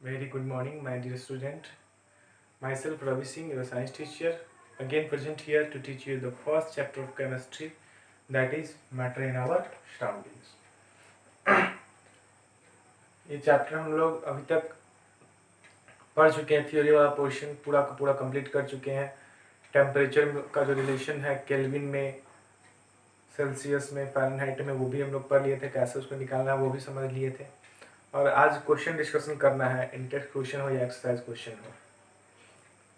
Very good morning, my dear student. Myself Ravi Singh, your science teacher, again present here to teach you the first chapter of chemistry, that is matter in our surroundings. ये chapter हम लोग अभी तक पढ़ चुके हैं, theory वाला portion पूरा का पूरा कंप्लीट कर चुके हैं। टेम्परेचर का जो रिलेशन है केल्विन में, सेल्सियस में, फ़ारेनहाइट में, वो भी हम लोग पढ़ लिए थे, कैसे उसको निकालना है वो भी समझ लिए थे। और आज क्वेश्चन डिस्कशन करना है, इंटेक्स क्वेश्चन हो या एक्सरसाइज क्वेश्चन हो।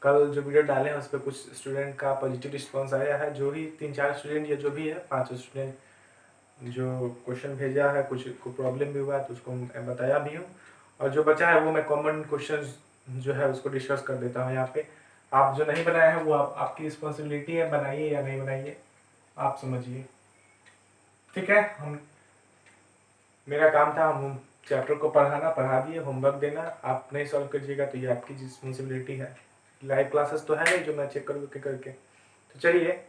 कल जो वीडियो डाले हैं उस पर कुछ स्टूडेंट का पॉजिटिव रिस्पांस आया है, जो ही 3-4 स्टूडेंट या जो भी है 5 स्टूडेंट जो क्वेश्चन भेजा है, कुछ को प्रॉब्लम भी हुआ है तो उसको मैं बताया भी हूँ। और जो बचा है वो मैं कॉमन क्वेश्चन जो है उसको डिस्कस कर देता हूँ यहाँ पे। आप जो नहीं बनाए हैं वो आपकी रिस्पॉन्सिबिलिटी है, बनाइए या नहीं बनाइए, आप समझिए। ठीक है, मेरा काम था हम चैप्टर को पढ़ा दिए, होमवर्क देना। आप नहीं सॉल्व कीजिएगा तो ये आपकी रिस्पॉन्सिबिलिटी है। लाइव क्लासेस तो है नहीं जो मैं चेक करके। तो चलिए,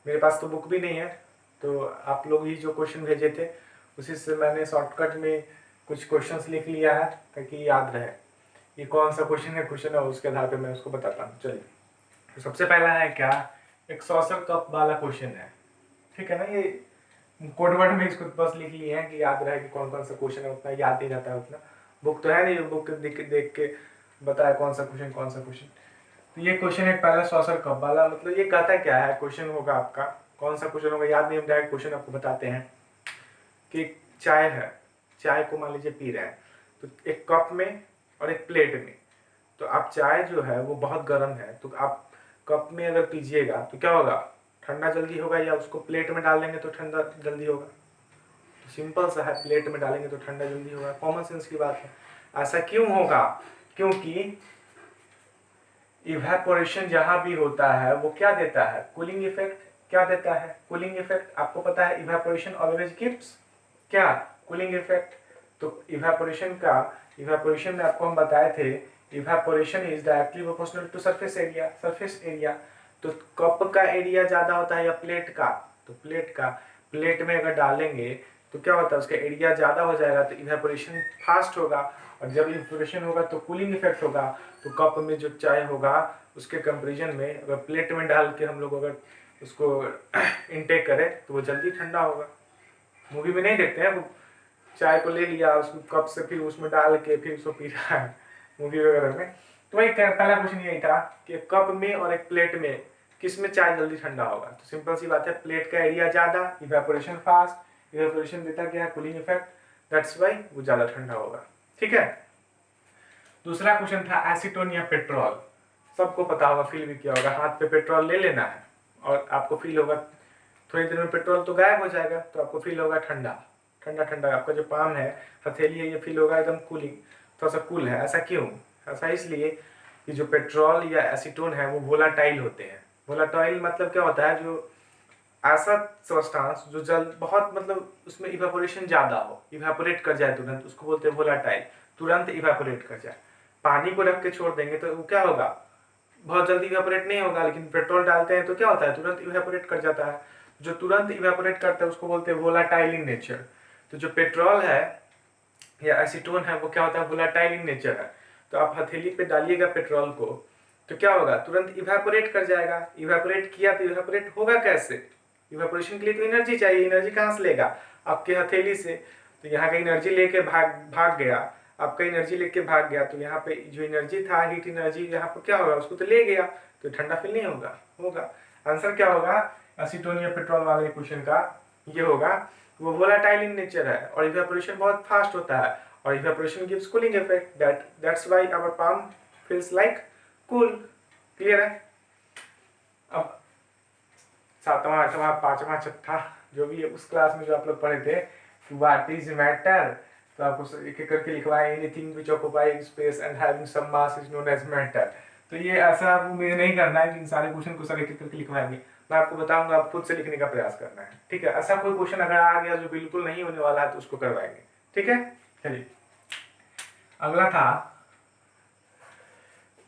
मेरे पास तो बुक भी नहीं है, तो आप लोग ही जो क्वेश्चन भेजे थे उसी से मैंने शॉर्टकट में कुछ क्वेश्चंस लिख लिया है ताकि याद रहे ये कौन सा क्वेश्चन है उसके आधार पर मैं उसको बताता हूँ। चलिए, तो सबसे पहला है क्या, एक सॉसर कप वाला क्वेश्चन है। ठीक है ना, ये कोड वर्ड में इसको बस लिख लिए हैं कि याद रहे कि कौन कौन सा क्वेश्चन है, उतना याद नहीं रहता है उतना। बुक तो है नहीं, बुक देख के बताया कौन सा क्वेश्चन। तो ये क्वेश्चन है पहला सॉसर कप वाला, मतलब ये कहता क्या है, क्वेश्चन होगा आपका, कौन सा क्वेश्चन होगा याद नहीं, हम डायरेक्ट क्वेश्चन आपको बताते हैं कि चाय है, चाय को मान लीजिए पी रहे हैं, तो एक कप में और एक प्लेट में। तो आप चाय जो है वो बहुत गर्म है, तो आप कप में अगर पीजिएगा तो क्या होगा, ठंडा जल्दी होगा, या उसको प्लेट में डाल देंगे तो ठंडा जल्दी होगा। तो सिंपल सा है, प्लेट में डालेंगे तो ठंडा जल्दी होगा, कॉमन सेंस की बात है। ऐसा क्यों होगा, क्योंकि इवेपोरेशन जहां भी होता है वो क्या देता है, कूलिंग इफेक्ट। क्या देता है, कूलिंग इफेक्ट। आपको पता है इवेपोरेशन ऑलवेज गिव्स क्या, कूलिंग इफेक्ट। तो इवेपोरेशन में आपको हम बताए थे, evaporation is directly proportional to surface area. तो कप का एरिया ज्यादा होता है या प्लेट का, तो प्लेट में अगर डालेंगे तो क्या होता है, उसका एरिया ज्यादा हो जाएगा तो इवेपोरेशन फास्ट होगा, और जब इवेपोरेशन होगा तो कूलिंग इफेक्ट होगा। तो कप में जो चाय होगा उसके कंपेरिजन में अगर प्लेट में डाल के हम लोग अगर उसको इनटेक करें तो वो जल्दी ठंडा होगा। मूवी में नहीं देखते हैं, वो चाय को ले लिया उसको कप से, फिर उसमें डाल के फिर उसको पी रहा है मूवी वगैरह में। तो वही पहला क्वेश्चन यही था कि कप में और एक प्लेट में किस में चाय जल्दी ठंडा होगा। तो सिंपल सी बात है, प्लेट का एरिया ज्यादा, इवेपोरेशन फास्ट, इवेपोरेशन देता क्या है, कूलिंग इफेक्ट, दैट्स वाई वो ज्यादा ठंडा होगा। ठीक है, दूसरा क्वेश्चन था एसीटोन या पेट्रोल। सबको पता होगा, फील भी किया होगा, हाथ पे पेट्रोल ले लेना है और आपको फील होगा थोड़ी देर में पेट्रोल तो गायब हो जाएगा, तो आपको फील होगा ठंडा ठंडा ठंडा। आपका जो पाम है, हथेली है, ये फील होगा एकदम कूलिंग, थोड़ा सा कूल है। ऐसा क्यों, ऐसा इसलिए कि जो पेट्रोल या एसीटोन है वो वोलाटाइल होते हैं। वोलाटाइल मतलब क्या होता है, जो ऐसा सब्सटेंस जो जल बहुत मतलब उसमें इवेपोरेशन ज्यादा हो, इवेपोरेट कर जाए तुरंत, उसको बोलते हैं वोलाटाइल, तुरंत इवेपोरेट कर जाए। पानी को रख के छोड़ देंगे तो वो क्या होगा, बहुत जल्दी इवेपोरेट नहीं होगा, लेकिन पेट्रोल डालते हैं तो क्या होता है, तुरंत इवेपोरेट कर जाता है। जो तुरंत इवेपोरेट करता है उसको बोलते हैं वोलाटाइल इन नेचर। तो जो पेट्रोल है या एसीटोन है वो क्या होता है, वोलाटाइल इन नेचर है। तो आप हथेली पे डालिएगा पेट्रोल को तो क्या होगा, तुरंत इवेपोरेट कर जाएगा। इवेपोरेट किया तो इवेपोरेट होगा कैसे, इवेपोरेशन के लिए तो एनर्जी चाहिए, एनर्जी कहाँ से लेगा, आपके हथेली से। तो यहाँ का एनर्जी लेके भाग गया, आपका एनर्जी लेके भाग गया, तो यहाँ पे जो एनर्जी था, हीट एनर्जी, यहाँ पे क्या होगा, उसको तो ले गया, तो ठंडा फील नहीं होगा। आंसर क्या होगा एसीटोन या पेट्रोल वाले क्वेश्चन का, ये होगा वो वोलाटाइल इन नेचर है और इवेपोरेशन बहुत फास्ट होता है, और evaporation gives cooling effect, that's why our palm feels like cool. Clear है। अब 7वां 8वां 5वां 6ठा जो भी है उस क्लास में जो आप लोग पढ़े थे व्हाट इज मैटर, तो आपको एक एक करके लिखवाए, anything which occupies space and having some mass is known as matter. तो ये ऐसा आपको मुझे नहीं करना है कि इन सारे क्वेश्चन को सब एक एक करके लिखवाएंगे, मैं आपको बताऊंगा, आप खुद से लिखने का प्रयास करना है। ठीक है, ऐसा कोई क्वेश्चन अगर आ गया जो बिल्कुल नहीं होने वाला है तो उसको करवाएंगे। ठीक है, चलिए अगला था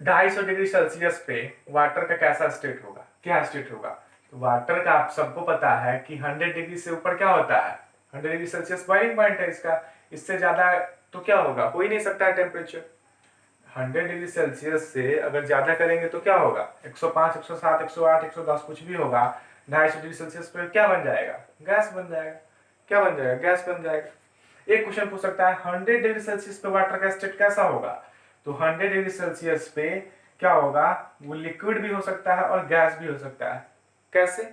250 डिग्री सेल्सियस पे वाटर का कैसा स्टेट होगा, क्या स्टेट होगा। तो वाटर का आप सबको पता है कि 100 डिग्री से ऊपर क्या होता है, 100 डिग्री सेल्सियस बॉइलिंग पॉइंट है इसका, इससे ज्यादा तो क्या होगा, हो ही नहीं सकता है टेम्परेचर। 100 डिग्री सेल्सियस से अगर ज़्यादा करेंगे तो क्या होगा, 105, 107, 108, 110 कुछ भी होगा, 250 डिग्री सेल्सियस पर क्या बन जाएगा, गैस बन जाएगा। क्या बन जाएगा, गैस बन जाएगा। एक क्वेश्चन पूछ सकता है 100 डिग्री सेल्सियस पे वाटर का स्टेट कैसा होगा, तो 100 डिग्री सेल्सियस पे क्या होगा, वो लिक्विड भी हो सकता है और गैस भी हो सकता है। कैसे,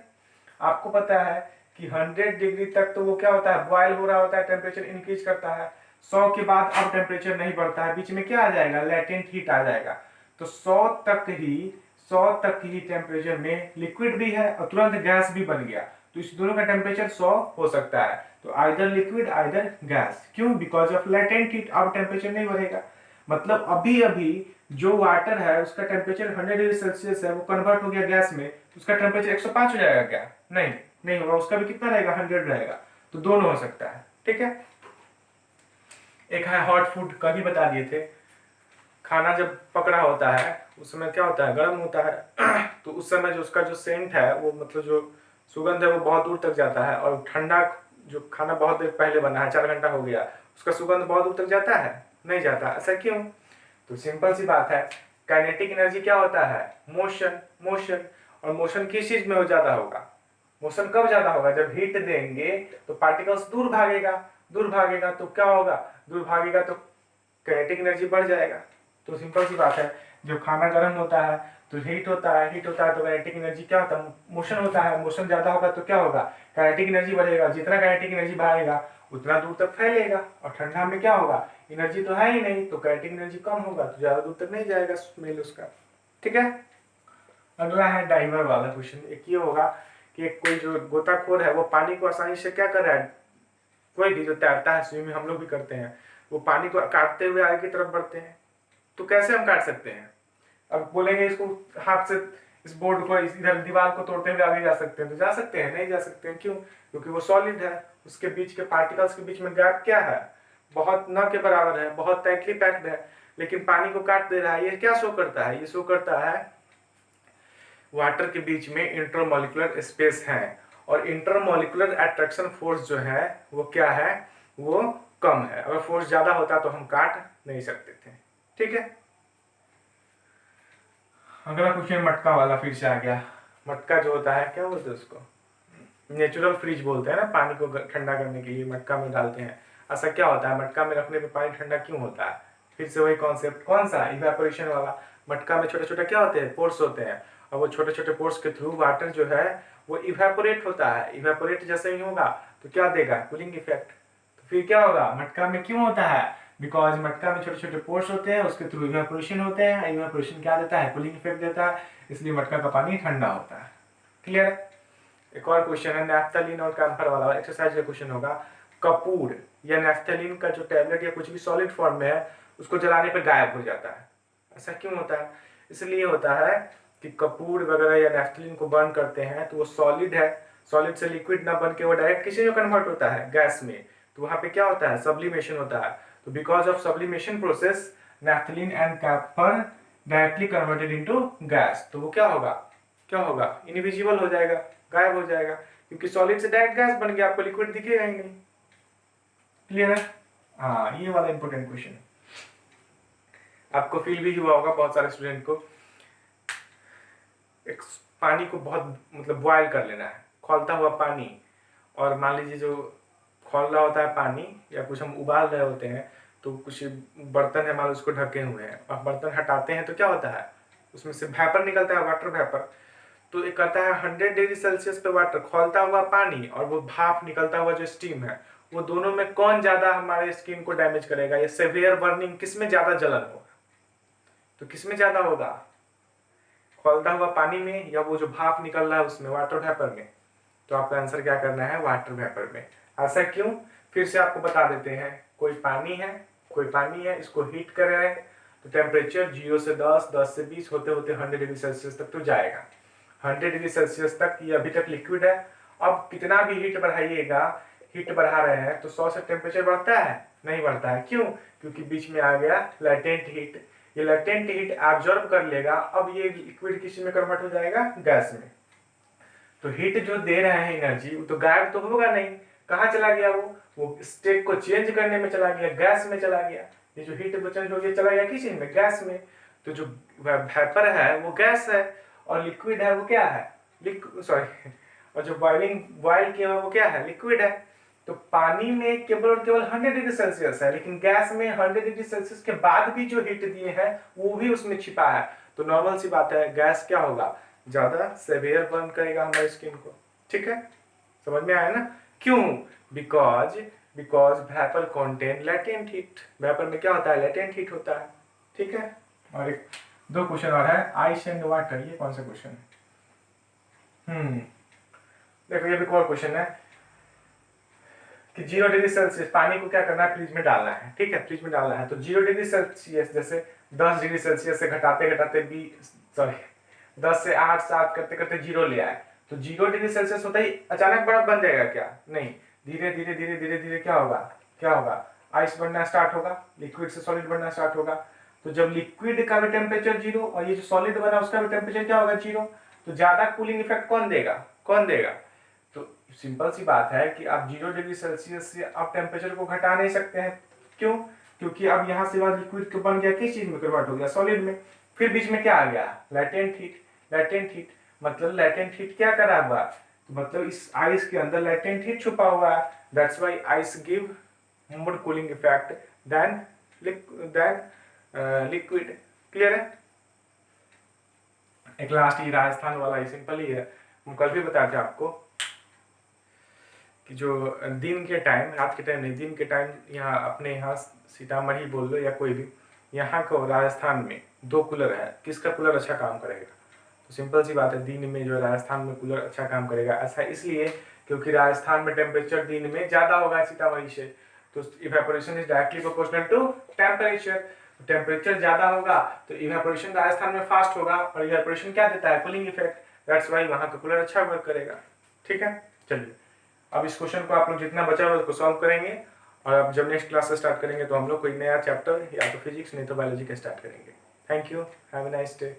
आपको पता है कि 100 डिग्री तक तो वो क्या होता है, बॉयल हो रहा होता है, टेम्परेचर इंक्रीज करता है। 100 के बाद अब टेम्परेचर नहीं बढ़ता है, बीच में क्या आ जाएगा, लेटेंट हीट आ जाएगा। तो 100 तक ही टेम्परेचर में लिक्विड भी है और तुरंत गैस भी बन गया, तो इस दोनों का टेम्परेचर 100 हो सकता है। तो आइदर लिक्विड आइदर गैस, क्यों, बिकॉज ऑफ लेटेंट हीट, अब टेम्परेचर नहीं बढ़ेगा। मतलब अभी अभी जो वाटर है उसका टेम्परेचर 100 डिग्री सेल्सियस है, वो कन्वर्ट हो गया गैस में, तो उसका टेम्परेचर 105 हो जाएगा क्या, नहीं नहीं होगा, उसका भी कितना रहेगा, 100 रहेगा। तो दोनों हो सकता है, ठीक है। एक है हॉट फूड, कल ही बता दिए थे, खाना जब पकड़ा होता है उस समय क्या होता है, गर्म होता है तो उस समय जो उसका जो सेंट है, वो मतलब जो सुगंध है वो बहुत दूर तक जाता है, और ठंडा जो खाना बहुत देर पहले बना है, 4 घंटा हो गया, उसका सुगंध बहुत दूर तक जाता है, नहीं जाता। ऐसा क्यों, तो सिंपल सी बात है, काइनेटिक एनर्जी क्या होता है, मोशन। मोशन, और मोशन किस चीज में हो ज्यादा होगा, मोशन कब ज्यादा होगा, जब हीट देंगे तो पार्टिकल्स दूर भागेगा, दूर भागेगा तो क्या होगा, दूर भागेगा तो काइनेटिक एनर्जी बढ़ जाएगा। तो सिंपल सी बात है, जब खाना गर्म होता है तो हीट होता है, हीट होता है तो काइनेटिक एनर्जी क्या होता है, मोशन होता है, मोशन ज्यादा होगा तो क्या होगा, काइनेटिक एनर्जी बढ़ेगा, जितना काइनेटिक एनर्जी बढ़ेगा उतना दूर तक फैलेगा, और ठंडा में क्या होगा, एनर्जी तो है ही नहीं, तो काइनेटिक एनर्जी कम होगा तो ज्यादा दूर तक नहीं जाएगा स्मेल उसका, ठीक है। अगला है डाइवर वाला क्वेश्चन। एक ये होगा कि कोई जो गोताखोर है वो पानी को आसानी से क्या कर रहा है, कोई भी जो तैरता है, स्विमिंग हम लोग भी करते हैं, वो पानी को काटते हुए आगे की तरफ बढ़ते हैं, तो कैसे हम काट सकते हैं, अब बोलेंगे इसको हाथ से इस बोर्ड को इधर दीवार को तोड़ते हुए आगे जा सकते हैं, तो जा सकते हैं, नहीं जा सकते हैं, क्यों, क्योंकि वो सॉलिड है, उसके बीच के पार्टिकल्स के बीच में गैप क्या है, बहुत न के बराबर है, बहुत टाइटली पैक्ड है, लेकिन पानी को काट दे रहा है। ये क्या शो करता है, ये शो करता है वाटर के बीच में इंटरमॉलिक्यूलर स्पेस है, और इंटरमॉलिक्यूलर अट्रैक्शन फोर्स जो है वो क्या है, वो कम है। अगर फोर्स ज्यादा होता तो हम काट नहीं सकते थे, ठीक है। अगला क्वेश्चन मटका वाला फिर से आ गया। मटका जो होता है, क्या बोलते हैं उसको, नेचुरल फ्रिज बोलते हैं ना, पानी को ठंडा करने के लिए मटका में डालते हैं। ऐसा क्या होता है, मटका में रखने पे पानी ठंडा क्यों होता है, फिर से वही कॉन्सेप्ट, कौन सा, इवेपोरेशन वाला। मटका में छोटे छोटे क्या होते हैं, पोर्स होते हैं, और वो छोटे छोटे पोर्स के थ्रू वाटर जो है वो इवेपोरेट होता है। इवेपोरेट जैसे ही होगा तो क्या देगा, कूलिंग इफेक्ट। तो फिर क्या होगा, मटका में क्यों होता है, बिकॉज मटका में छोटे छोटे पोर्स होते हैं, उसके थ्रू इवेपोरेशन होते हैं, इवेपोरेशन क्या देता है, कूलिंग इफेक्ट देता है, इसलिए मटका का पानी ठंडा होता है। क्लियर। एक और क्वेश्चन है नैफ्थलीन और कैम्फर वाला, एक्सरसाइज का क्वेश्चन होगा। कपूर या नैफ्थलीन का जो टैबलेट या कुछ भी सॉलिड फॉर्म में है उसको जलाने पर गायब हो जाता है, ऐसा क्यों होता है, इसलिए होता है कि कपूर वगैरह या नैफ्थलीन को बर्न करते हैं तो वो सॉलिड है, सॉलिड से लिक्विड ना बन के वो डायरेक्ट किसी में कन्वर्ट होता है, गैस में, तो वहां पे क्या होता है, सब्लिमेशन होता है। तो because of sublimation process naphthalene and camphor directly converted into gas, तो वो क्या होगा, क्या होगा, इनविजिबल हो जाएगा, गायब हो जाएगा, क्योंकि सॉलिड से डायरेक्ट गैस बन गया, आपको लिक्विड दिखेगा ही नहीं। क्लियर है, हाँ, ये वाला इंपॉर्टेंट क्वेश्चन है, आपको फील भी हुआ होगा बहुत सारे स्टूडेंट को। एक पानी को बहुत मतलब बॉयल कर लेना है, खौलता हुआ पानी, और मान लीजिए जो खौल रहा होता है पानी या कुछ हम उबाल रहे होते हैं, तो कुछ बर्तन है मान लो उसको ढके हुए हैं, और बर्तन हटाते हैं तो क्या होता है, उसमें से वेपर निकलता है, वाटर वेपर। तो ये कहता है 100 डिग्री सेल्सियस पे वाटर, खौलता हुआ पानी और वो भाप निकलता हुआ जो स्टीम है, वो दोनों में कौन ज्यादा हमारे स्किन को डैमेज करेगा, ये सेवियर बर्निंग किसमें ज्यादा जलन होगा, तो किसमें ज्यादा होगा, खौलता हुआ पानी में या वो जो भाप निकल रहा है उसमें, वाटर वेपर में। तो आपका आंसर क्या करना है, वाटर वेपर में। ऐसा क्यों, फिर से आपको बता देते हैं। कोई पानी है, इसको हीट कर रहे हैं तो टेम्परेचर 0 से 10, 10 से 20 होते होते 100 डिग्री सेल्सियस तक तो जाएगा। 100 डिग्री सेल्सियस तक ये अभी तक लिक्विड है। अब कितना भी हीट बढ़ाइएगा, हीट बढ़ा रहे हैं तो 100 से टेम्परेचर बढ़ता है, नहीं बढ़ता है, क्यों, क्योंकि बीच में आ गया लेटेंट हीट। ये लेटेंट हीट एब्जॉर्ब कर लेगा, अब ये लिक्विड किसी में कन्वर्ट हो जाएगा, गैस में। तो हीट जो दे रहे हैं एनर्जी, वो तो गायब तो होगा नहीं, कहाँ चला गया वो स्टेट को चेंज करने में चला गया, गैस में चला गया। ये जो हीट चेंज हो गया चला गया किस चीज में, गैस में। तो जो वेपर है वो गैस है, और लिक्विड है वो क्या है, सॉरी, और जो बॉइल किया हुआ वो क्या है, लिक्विड है। तो पानी में केवल और केवल 100 डिग्री सेल्सियस है, लेकिन गैस में 100 डिग्री सेल्सियस के बाद भी जो हीट दिए हैं वो भी उसमें छिपा है। तो नॉर्मल सी बात है, गैस क्या होगा, ज्यादा सेवियर बर्न करेगा हमारी स्किन को। ठीक है, समझ में आया ना। क्यों, because vapour contain latent heat. Vapour में क्या होता है, लेटेंट हीट होता है। ठीक है, और एक दो क्वेश्चन और है, आइस एंड वाटर। ये कौन सा क्वेश्चन है, देखो ये भी और क्वेश्चन है कि 0 डिग्री सेल्सियस पानी को क्या करना है, फ्रिज में डालना है। ठीक है, फ्रिज में डालना है। तो 0 डिग्री सेल्सियस जैसे 10 डिग्री सेल्सियस से घटाते घटाते 10 से 8 7 करते करते 0 ले आए। तो 0 डिग्री सेल्सियस होता ही अचानक बर्फ बन जाएगा क्या, नहीं, धीरे धीरे धीरे धीरे धीरे क्या होगा, आइस बनना स्टार्ट होगा, लिक्विड से सॉलिड बनना स्टार्ट होगा। तो जब लिक्विड का भी टेम्परेचर 0 और ये जो सॉलिड बना उसका भी टेम्परेचर क्या होगा, 0, तो ज्यादा कूलिंग इफेक्ट कौन देगा। तो सिंपल सी बात है कि आप 0 डिग्री सेल्सियस से आप टेम्परेचर को घटा नहीं सकते हैं। क्यों, क्योंकि अब यहाँ से बाद लिक्विड बन गया किस चीज में, कन्वर्ट हो गया सॉलिड में। फिर बीच में क्या आ गया, लेटेंट हीट। मतलब लेटेंट हीट क्या करा हुआ, तो मतलब इस आइस के अंदर लेटेंट हीट छुपा हुआ है। That's why ice give more cooling effect than liquid. Clear है। एक लास्ट ये राजस्थान वाला ही सिंपल ही है, हम कल भी बताते हैं आपको कि जो दिन के टाइम, रात के टाइम नहीं, दिन के टाइम यहाँ अपने यहाँ सीतामढ़ी बोल लो या कोई भी, यहाँ को राजस्थान में 2 कूलर है, किसका कूलर अच्छा काम करेगा। तो सिंपल सी बात है, दिन में जो राजस्थान में कूलर अच्छा काम करेगा। ऐसा इसलिए क्योंकि राजस्थान में टेम्परेचर दिन में ज्यादा होगा सीतामढ़ी से, तो evaporation is directly proportional to temperature. Temperature ज्यादा होगा तो इवेपोरेशन राजस्थान में फास्ट होगा, और इवेपोरेशन क्या देता है, कूलिंग इफेक्ट। दैट्स व्हाई वहां का कूलर अच्छा वर्क करेगा। ठीक है, चलिए अब इस क्वेश्चन को आप लोग जितना बचा हुआ उसको सॉल्व करेंगे, और अब जब नेक्स्ट क्लास से स्टार्ट करेंगे तो हम लोग कोई नया चैप्टर या तो फिजिक्स नहीं तो बायोलॉजी का स्टार्ट करेंगे। Thank you, have a nice day.